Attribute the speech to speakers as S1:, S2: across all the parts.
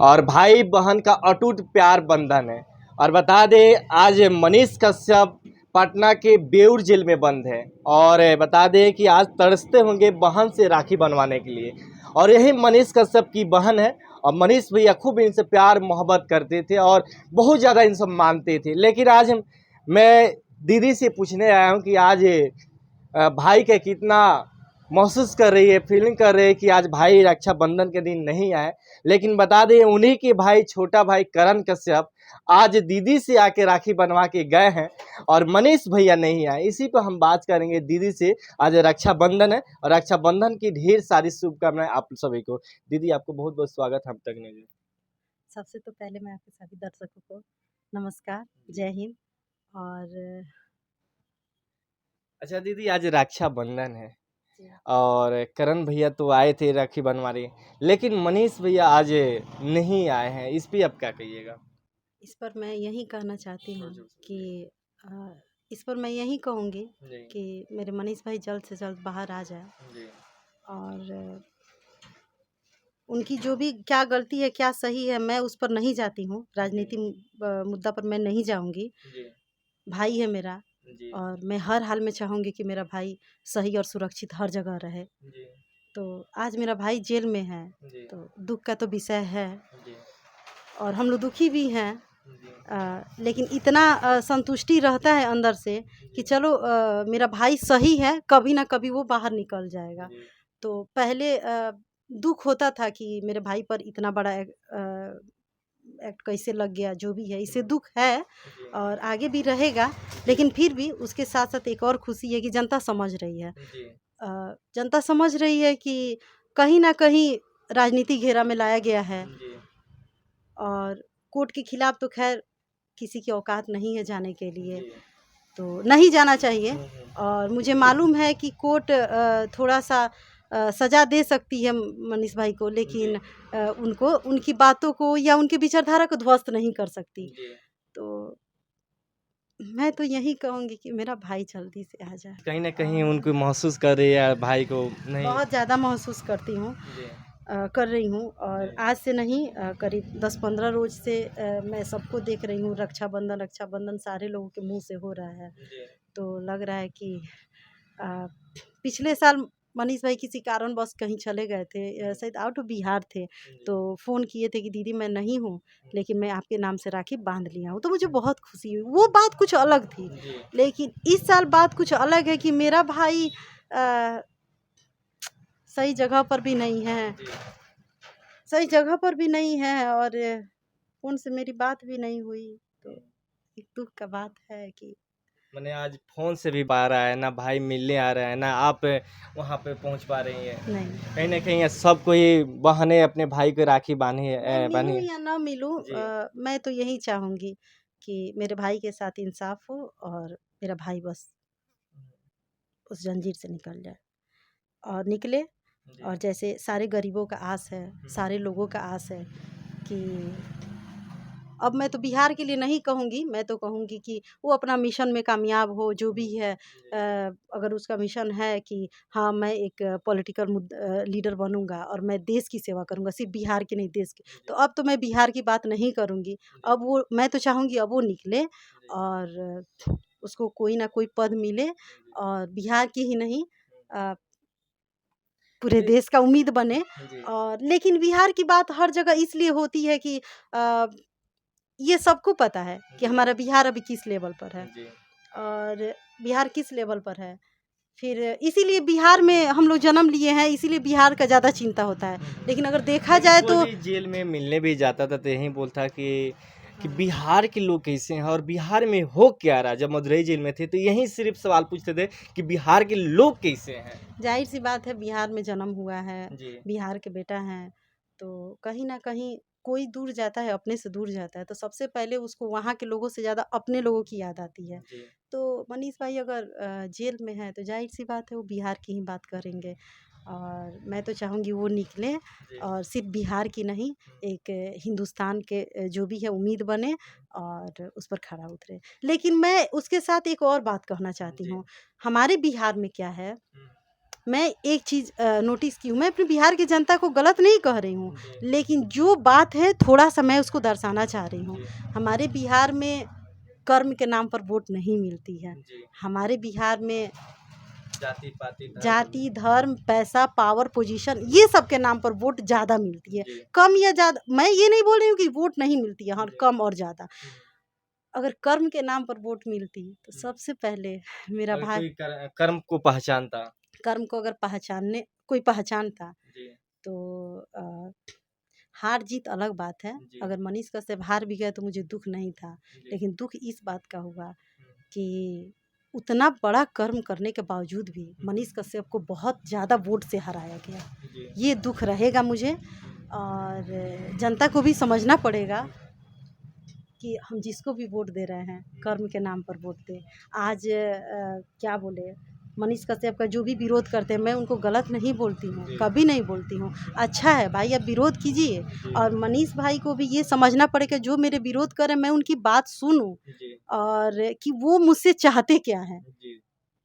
S1: और भाई बहन का अटूट प्यार बंधन है। और बता दें आज मनीष कश्यप पटना के बेउर जेल में बंद है और बता दें कि आज तरसते होंगे बहन से राखी बनवाने के लिए। और यही मनीष कश्यप की बहन है और मनीष भैया खूब इनसे प्यार मोहब्बत करते थे और बहुत ज़्यादा इनसे मानते थे। लेकिन आज मैं दीदी से पूछने आया हूँ कि आज भाई का कितना महसूस कर रही है, फीलिंग कर रही है कि आज भाई रक्षाबंधन के दिन नहीं आए। लेकिन बता दें उन्हीं के भाई छोटा भाई करण कश्यप आज दीदी से आके राखी बनवा के गए हैं और मनीष भैया नहीं आए। इसी पर हम बात करेंगे दीदी से। आज रक्षाबंधन है और रक्षाबंधन की ढेर सारी शुभकामनाएं आप सभी को। दीदी आपको बहुत बहुत स्वागत हम तक नहीं।
S2: सबसे तो पहले मैं आपके सभी दर्शकों को नमस्कार, जय हिंद। और
S1: अच्छा दीदी आज रक्षाबंधन है और करण भैया तो आए थे राखी बनवाने, लेकिन मनीष भैया आज नहीं आए हैं। इस पे आप क्या कहिएगा?
S2: इस पर मैं यही कहना चाहती हूँ कि इस पर मैं यही कहूँगी कि मेरे मनीष भाई जल्द से जल्द बाहर आ जाए और उनकी जो भी क्या गलती है क्या सही है मैं उस पर नहीं जाती हूँ। राजनीति मुद्दा पर मैं नहीं जाऊँगी। भाई है मेरा और मैं हर हाल में चाहूँगी कि मेरा भाई सही और सुरक्षित हर जगह रहे। तो आज मेरा भाई जेल में है तो दुख का तो विषय है और हम लोग दुखी भी हैं। लेकिन इतना संतुष्टि रहता है अंदर से कि चलो मेरा भाई सही है, कभी ना कभी वो बाहर निकल जाएगा। तो पहले दुख होता था कि मेरे भाई पर इतना बड़ा एक्ट कैसे लग गया, जो भी है इससे दुख है और आगे भी रहेगा। लेकिन फिर भी उसके साथ साथ एक और खुशी है कि जनता समझ रही है। जनता समझ रही है कि कहीं ना कहीं राजनीति घेरा में लाया गया है और कोर्ट के खिलाफ तो खैर किसी की औकात नहीं है जाने के लिए, तो नहीं जाना चाहिए। और मुझे मालूम है कि कोर्ट थोड़ा सा सज़ा दे सकती है मनीष भाई को, लेकिन उनको उनकी बातों को या उनकी विचारधारा को ध्वस्त नहीं कर सकती। तो मैं तो यही कहूँगी कि मेरा भाई जल्दी से आ जाए।
S1: कहीं ना कहीं उनको महसूस कर रही है भाई को नहीं?
S2: बहुत ज़्यादा महसूस करती हूँ, कर रही हूँ। और आज से नहीं करीब 10-15 रोज से मैं सबको देख रही हूँ। रक्षाबंधन सारे लोगों के मुंह से हो रहा है। तो लग रहा है कि पिछले साल मनीष भाई किसी कारणवश कहीं चले गए थे, शायद आउट ऑफ बिहार थे, तो फ़ोन किए थे कि दीदी मैं नहीं हूँ लेकिन मैं आपके नाम से राखी बांध लिया हूँ। तो मुझे बहुत खुशी हुई। वो बात कुछ अलग थी, लेकिन इस साल बात कुछ अलग है कि मेरा भाई सही जगह पर भी नहीं है, सही जगह पर भी नहीं है और उनसे मेरी बात भी नहीं हुई। तो एक दुख का बात है कि
S1: मैंने आज फोन से भी पा रहा है ना, भाई मिलने आ रहा है ना, आप वहाँ पे पहुँच पा रही हैं।
S2: नहीं,
S1: कहीं ना कहीं सब कोई बहने अपने भाई को राखी बांधी
S2: मैं मिलूँ
S1: है।
S2: या ना मिलूँ, मैं तो यही चाहूँगी कि मेरे भाई के साथ इंसाफ हो और मेरा भाई बस उस जंजीर से निकल जाए और निकले। और जैसे सारे गरीबों का आस है, सारे लोगों का आस है कि अब मैं तो बिहार के लिए नहीं कहूँगी, मैं तो कहूँगी कि वो अपना मिशन में कामयाब हो, जो भी है। अगर उसका मिशन है कि हाँ मैं एक पॉलिटिकल लीडर बनूंगा और मैं देश की सेवा करूंगा, सिर्फ बिहार की नहीं देश की, तो अब तो मैं बिहार की बात नहीं करूंगी। अब वो मैं तो चाहूँगी अब वो निकले और उसको कोई ना कोई पद मिले और बिहार की ही नहीं पूरे देश का उम्मीद बने। और लेकिन बिहार की बात हर जगह इसलिए होती है कि ये सबको पता है कि हमारा बिहार अभी किस लेवल पर है और बिहार किस लेवल पर है। फिर इसीलिए बिहार में हम लोग जन्म लिए हैं, इसीलिए बिहार का ज़्यादा चिंता होता है। लेकिन अगर देखा जाए तो
S1: जेल में मिलने भी जाता था तो यही बोलता कि बिहार के लोग कैसे हैं और बिहार में हो क्या रहा। जब मदुरई जेल में थे तो यही सिर्फ सवाल पूछते थे कि बिहार के लोग कैसे हैं।
S2: जाहिर सी बात है, बिहार में जन्म हुआ है, बिहार के बेटा हैं, तो कहीं ना कहीं कोई दूर जाता है, अपने से दूर जाता है, तो सबसे पहले उसको वहाँ के लोगों से ज़्यादा अपने लोगों की याद आती है। तो मनीष भाई अगर जेल में है तो जाहिर सी बात है वो बिहार की ही बात करेंगे और मैं तो चाहूँगी वो निकले और सिर्फ बिहार की नहीं, एक हिंदुस्तान के जो भी है उम्मीद बने और उस पर खड़ा उतरे। लेकिन मैं उसके साथ एक और बात कहना चाहती हूँ। हमारे बिहार में क्या है मैं एक चीज़ नोटिस की हूँ, मैं अपने बिहार की जनता को गलत नहीं कह रही हूँ, लेकिन जो बात है थोड़ा सा मैं उसको दर्शाना चाह रही हूँ। हमारे बिहार में कर्म के नाम पर वोट नहीं मिलती है। हमारे बिहार में जाति, धर्म, पैसा, पावर, पोजीशन, ये सब के नाम पर वोट ज़्यादा मिलती है। कम या ज़्यादा, मैं ये नहीं बोल रही हूँ कि वोट नहीं मिलती है, हाँ, कम और ज़्यादा। अगर कर्म के नाम पर वोट मिलती तो सबसे पहले मेरा
S1: अगर
S2: भाई
S1: कोई कर्म को पहचानता,
S2: कर्म को अगर कोई पहचानता तो हार जीत अलग बात है। अगर मनीष कश्यप हार भी गए तो मुझे दुख नहीं था, लेकिन दुख इस बात का हुआ कि उतना बड़ा कर्म करने के बावजूद भी मनीष कश्यप को बहुत ज़्यादा वोट से हराया गया। ये दुख रहेगा मुझे, और जनता को भी समझना पड़ेगा कि हम जिसको भी वोट दे रहे हैं कर्म के नाम पर वोट दें। आज क्या बोले, मनीष कश्यप का जो भी विरोध करते हैं मैं उनको गलत नहीं बोलती हूँ, कभी नहीं बोलती हूँ। अच्छा है भाई, अब विरोध कीजिए, और मनीष भाई को भी ये समझना पड़ेगा जो मेरे विरोध करें मैं उनकी बात सुनूं, और कि वो मुझसे चाहते क्या है,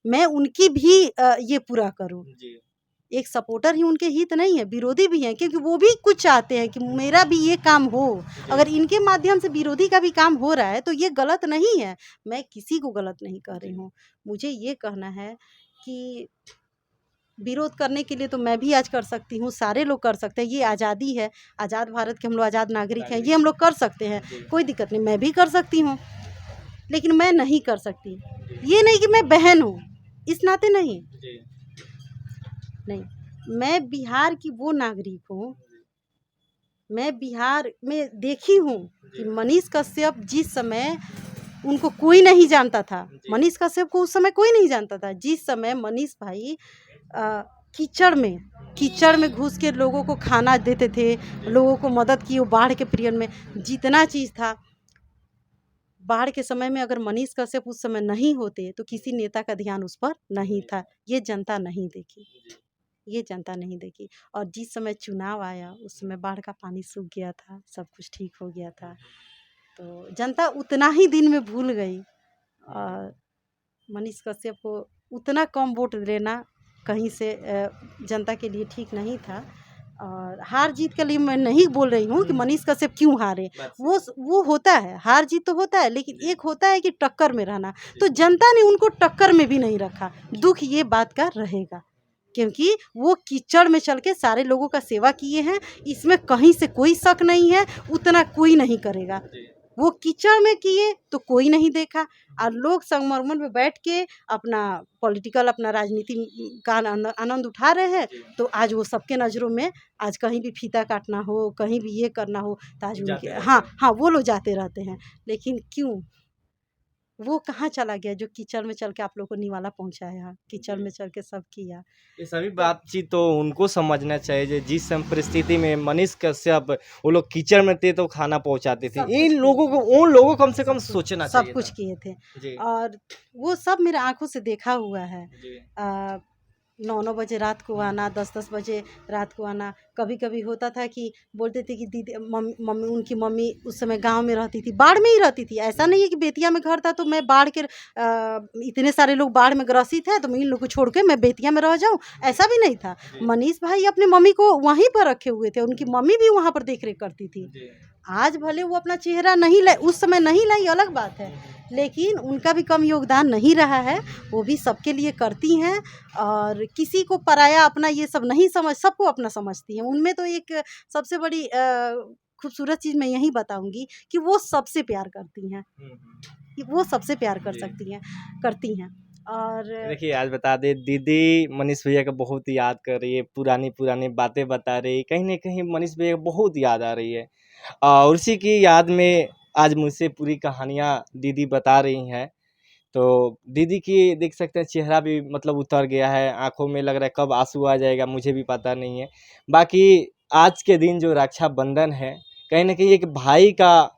S2: मैं उनकी भी ये पूरा करूं। एक सपोर्टर ही उनके हित नहीं है, विरोधी भी हैं, क्योंकि वो भी कुछ चाहते हैं कि मेरा भी ये काम हो। अगर इनके माध्यम से विरोधी का भी काम हो रहा है तो ये गलत नहीं है। मैं किसी को गलत नहीं कह रही हूँ, मुझे ये कहना है कि विरोध करने के लिए तो मैं भी आज कर सकती हूँ, सारे लोग कर सकते हैं, ये आज़ादी है, आज़ाद भारत के हम लोग आज़ाद नागरिक हैं, ये हम लोग कर सकते हैं, कोई दिक्कत नहीं, मैं भी कर सकती हूँ। लेकिन मैं नहीं कर सकती, ये नहीं कि मैं बहन हूँ, इस नाते नहीं, मैं बिहार की वो नागरिक हूँ, मैं बिहार में देखी हूँ कि मनीष कश्यप जिस समय उनको कोई नहीं जानता था, मनीष कश्यप को उस समय कोई नहीं जानता था, जिस समय मनीष भाई कीचड़ में घुस के लोगों को खाना देते थे, लोगों को मदद की, वो बाढ़ के पीरियड में जितना चीज़ था, बाढ़ के समय में अगर मनीष कश्यप उस समय नहीं होते तो किसी नेता का ध्यान उस पर नहीं था, ये जनता नहीं देखी, ये जनता नहीं देखी। और जिस समय चुनाव आया उस समय बाढ़ का पानी सूख गया था, सब कुछ ठीक हो गया था, तो जनता उतना ही दिन में भूल गई, और मनीष कश्यप को उतना कम वोट देना कहीं से जनता के लिए ठीक नहीं था। और हार जीत के लिए मैं नहीं बोल रही हूँ कि मनीष कश्यप क्यों हारे, वो होता है, हार जीत तो होता है, लेकिन एक होता है कि टक्कर में रहना, तो जनता ने उनको टक्कर में भी नहीं रखा। दुख ये बात का रहेगा, क्योंकि वो कीचड़ में चल के सारे लोगों का सेवा किए हैं, इसमें कहीं से कोई शक नहीं है, उतना कोई नहीं करेगा। वो कीचड़ में किए तो कोई नहीं देखा, और लोग संगमरमर में बैठ के अपना पॉलिटिकल, अपना राजनीति का आनंद उठा रहे हैं, तो आज वो सबके नज़रों में, आज कहीं भी फीता काटना हो, कहीं भी ये करना हो, तो आज उनके हाँ वो लोग जाते रहते हैं। लेकिन क्यों, वो कहाँ चला गया जो कीचड़ में चल के आप लोग को निवाला पहुंचाया, कीचड़ में चल के सब किया।
S1: ये सभी बातचीत तो उनको समझना चाहिए जिस समय परिस्थिति में मनीष कश्यप वो लोग कीचड़ में थे तो खाना पहुंचाते थे, इन लोगों को, उन लोगों को कम से कम सोचना चाहिए,
S2: सब कुछ किए थे, और वो सब मेरे आंखों से देखा हुआ है। 9-9 बजे रात को आना, 10-10 बजे रात को आना, कभी कभी होता था कि बोलते थे कि दीदी, मम्मी, उनकी मम्मी उस समय गांव में रहती थी, बाढ़ में ही रहती थी, ऐसा नहीं है कि बेतिया में घर था तो मैं बाढ़ के इतने सारे लोग बाढ़ में ग्रसित है तो मैं इन लोग को छोड़ के मैं बेतिया में रह जाऊं, ऐसा भी नहीं था। मनीष भाई अपने मम्मी को वहीं पर रखे हुए थे, उनकी मम्मी भी वहाँ पर देख रेख करती थी। आज भले वो अपना चेहरा नहीं लाई, उस समय नहीं लाई, अलग बात है, लेकिन उनका भी कम योगदान नहीं रहा है, वो भी सबके लिए करती हैं, और किसी को पराया अपना ये सब नहीं समझ, सबको अपना समझती हैं। उनमें तो एक सबसे बड़ी खूबसूरत चीज़ मैं यही बताऊंगी कि वो सबसे प्यार करती हैं, वो सबसे प्यार करती हैं। और
S1: देखिए, आज बता दे, दीदी मनीष भैया का बहुत याद कर रही है, पुरानी बातें बता रही है, कहीं ना कहीं मनीष भैया को बहुत याद आ रही है, और उसी की याद में आज मुझसे पूरी कहानियाँ दीदी बता रही हैं। तो दीदी की देख सकते हैं चेहरा भी मतलब उतर गया है, आंखों में लग रहा है कब आंसू आ जाएगा, मुझे भी पता नहीं है। बाकी आज के दिन जो रक्षाबंधन है, कहीं ना कहीं एक भाई का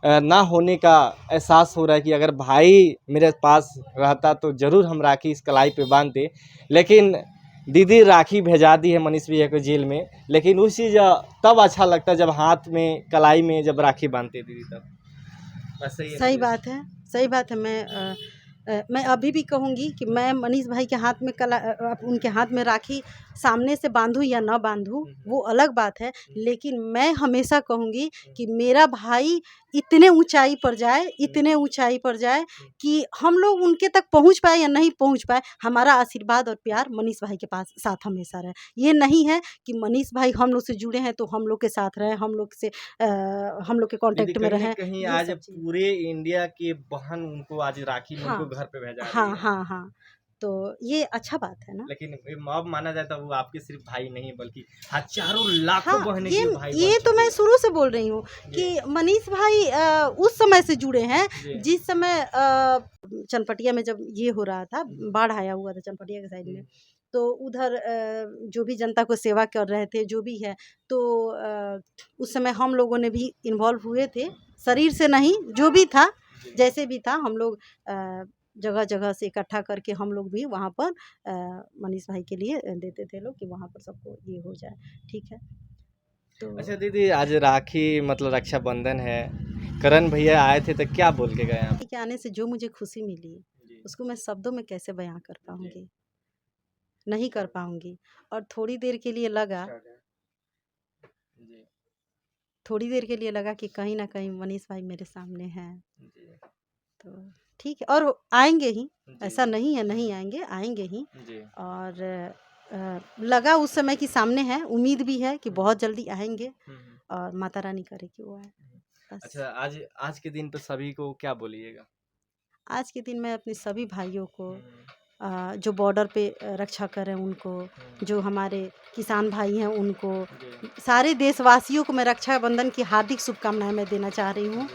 S1: ना होने का एहसास हो रहा है कि अगर भाई मेरे पास रहता तो ज़रूर हम राखी इस कलाई पे बांधते, लेकिन दीदी राखी भेजा दी है मनीष भैया को जेल में, लेकिन उस चीज़ तब अच्छा लगता जब हाथ में कलाई में जब राखी बांधते दीदी, तब बस
S2: सही बात है, सही बात है। मैं मैं अभी भी कहूँगी कि मैं मनीष भाई के हाथ में उनके हाथ में राखी सामने से बांधूँ या ना बांधूँ वो अलग बात है, लेकिन मैं हमेशा कहूँगी कि मेरा भाई इतने ऊंचाई पर जाए, इतने ऊंचाई पर जाए कि हम लोग उनके तक पहुंच पाए या नहीं पहुंच पाए, हमारा आशीर्वाद और प्यार मनीष भाई के पास साथ हमेशा रहे। ये नहीं है कि मनीष भाई हम लोग से जुड़े हैं तो हम लोग के साथ रहे, हम लोग के कांटेक्ट में
S1: कहीं
S2: रहे।
S1: न कहीं
S2: ये
S1: आज
S2: सब चीज़।
S1: पूरे इंडिया की बहन उनको आज राखी में
S2: हाँ
S1: उनको घर पे भेजा रही
S2: हाँ
S1: है।
S2: हाँ हाँ, तो ये अच्छा बात है ना।
S1: लेकिन अब माना जाए तो वो आपके सिर्फ भाई नहीं बल्कि हजारों लाखों
S2: हाँ,
S1: बहनें के भाई बन
S2: ये तो
S1: चुके
S2: मैं
S1: हैं।
S2: शुरू से बोल रही हूँ कि मनीष भाई उस समय से जुड़े हैं
S1: जी।
S2: जिस समय चनपटिया में जब ये हो रहा था, बाढ़ आया हुआ था चनपटिया के साइड में, तो उधर जो भी जनता को सेवा कर रहे थे जो भी है, तो उस समय हम लोगों ने भी इन्वॉल्व हुए थे, शरीर से नहीं, जो भी था जैसे भी था, हम लोग जगह जगह से इकट्ठा करके हम लोग भी वहाँ पर मनीष भाई के लिए देते थे लोग कि वहाँ पर सबको ये हो जाए, ठीक है। तो
S1: अच्छा दीदी, आज राखी मतलब रक्षाबंधन है, करण भैया आए थे तो क्या बोल के गए आप?
S2: के आने से जो मुझे खुशी मिली
S1: जी।
S2: उसको मैं शब्दों में कैसे बयां कर पाऊंगी, नहीं कर पाऊंगी। और थोड़ी देर के लिए लगा,
S1: जी।
S2: थोड़ी देर के लिए लगा कि कहीं ना कहीं मनीष भाई मेरे सामने हैं,
S1: जी।
S2: तो ठीक है। और आएंगे ही,
S1: जी।
S2: ऐसा नहीं है नहीं आएंगे, आएंगे ही।
S1: जी।
S2: और लगा उस समय कि सामने है, उम्मीद भी है कि बहुत जल्दी आएंगे और माता रानी करे कि वो आए बस।
S1: अच्छा, आज आज के दिन पे सभी को क्या बोलिएगा?
S2: आज के दिन मैं अपने सभी भाइयों को जो बॉर्डर पे रक्षा करें उनको, जो हमारे किसान भाई हैं उनको,
S1: जी।
S2: सारे देशवासियों को मैं रक्षाबंधन की हार्दिक शुभकामनाएं मैं देना चाह रही हूँ।